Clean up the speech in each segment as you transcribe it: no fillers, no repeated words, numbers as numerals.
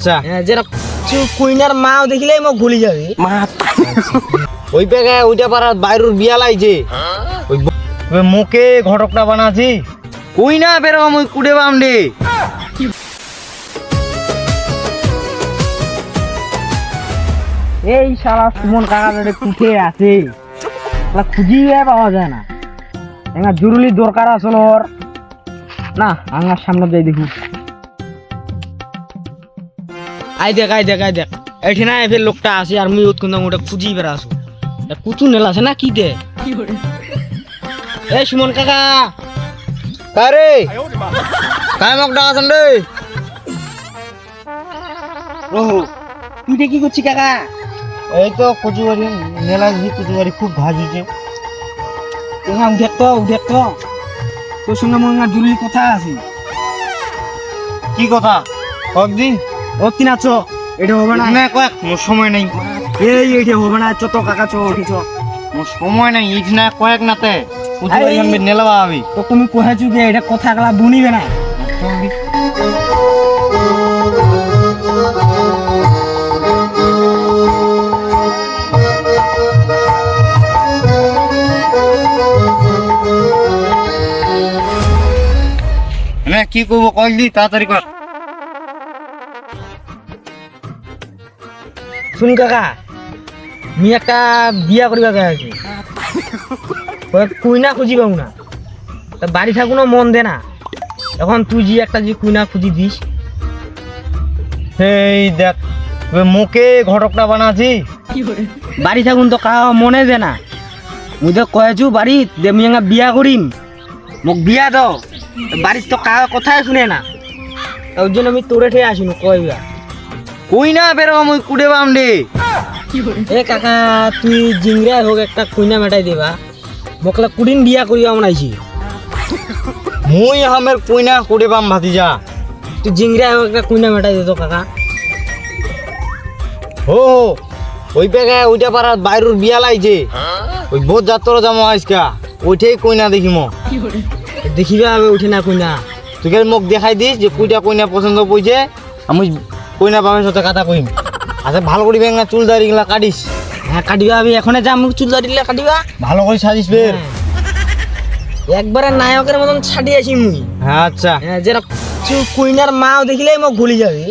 আচ্ছা যেটা কুইনার মাও দেখিলেই মোক ভুলি যাবি ওই পেগে ওইটা পাড়ার বাইরের বিয়া লাইছে ওই মুখে ঘটকটা বানাছি কই না বেরম ওই কুড়ে বাম রে এই শালা সুমন কাকা কুঠে আছে খুঁজিয়ে পাওয়া যায় না এঙ্গা জরুরি দরকার আসল ওর না আঙ্গার সামনে যাই দেখু আই দেখ এঠি না ফের লোকটা আছে আর মুই উৎকুন্দ ওটা খুঁজি বেড়া আসো কুচু নেলা আছে না কি দে এই সুমন কাকা কারে কায় মোক ডাকাছেন রে ও তুই কি করছিস কাকা এই তো কচুবাড়ি মেলা কচুবাড়ি খুব ভাজিছে উঠে তো তোর সঙ্গে মনে জরুরি কথা আছে কি কথা কয়েকদিন ও কি না চো এটা হবে না না কয়েক মোর সময় নেই এইটা হবে না চো তো কাকা চো উঠি চো মোর সময় নেই ইট না কয়েক নাতে কচুবাড়ি আমি নেলাবা আমি তো তুমি কহেছো যে এটা কথা গলা বুনিবে না না কি করবো কয়েকদিন তাড়াতাড়ি কর শুন কাকা আমি একটা বিয়া করিবা গেছি কুইনা খুঁজি পাবো না তা বাড়ি থাকুনো মন দে না এখন তুই যে একটা যে কুইনা খুঁজি দিস এই দেখ মুখে ঘটকটা বানাছি বাড়ি থাকুন তো কাহা মনে দে না মুই তো কয়েছু বাড়ি আমি বিয়া করিম মোক বিয়া দাও বাড়ির তো কাহা কথাই শুনে না ওই জন্য আমি তোরে ঠে আসিনু কইবা কই না বেরম ওই কুড়ে বাম রে এ কাকা তুই জিংরাই হোক একটা কুইনা মেটাই দেবা মকলা কুড়িন বিয়া করিয়া মনাইছি মুই আমের কইনা কুড়ে বাম ভাতিজা তুই জিংরাই হোক একটা কুইনা মেটাই দে তো কাকা হো ওই পেগে ওইটা পাড়ার বাইরের বিয়া লাইছে ওই বোধ যাত্রা যাবো আজকা ওইটাই কইনা দেখিম দেখিবা আমি উঠে না কুইনা তুই মোক দেখাই দিস যে কুইটা কইনা পছন্দ পড়ছে আমি কইনা বামের সাথে কথা কইম আচ্ছা ভালো করে বেঙ্গা চুল দাড়ি গুলা কাটিস হ্যাঁ কাটিবা আমি এখনে যাম চুল দাঁড়িয়ে কাটিবা ভালো করে সাজিস বের একবারে নায়কের মতন ছাড়িয়ে আসি মুই হ্যাঁ আচ্ছা যেটা কুইনার মাও দেখিলেই মোক ভুলি যাবি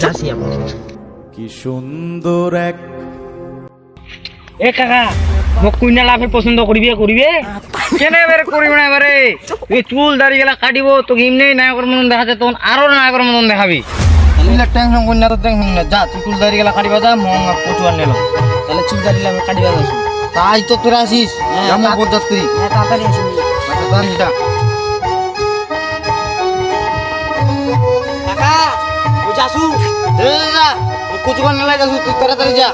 যাচ্ছি কি সুন্দর এক এ কাকা মোক কুইনা লাভের পছন্দ করিবে কেনে বের করিব না এবারে তুই চুল দাড়ি গেলা কাটিব তোকে এমনি নায়কের মতন দেখাচ্ছে তখন আরো নায়কের মতন দেখাবি টেনশন করি না তো টেনশন না যা তুই চুল দাড়ি গেলা কাটিবা যা মহঙ্গা প্রচুর নিল তাহলে চুল দাঁড়িয়ে আমি কাটিবা যাচ্ছি তাই তো তোরা আসিস আমার বরযাত্রী হ্যাঁ তাড়াতাড়ি আসি আচ্ছা কাকা ও যাসু যা কুচুকার নেলাই যাস তুই তাড়াতাড়ি যা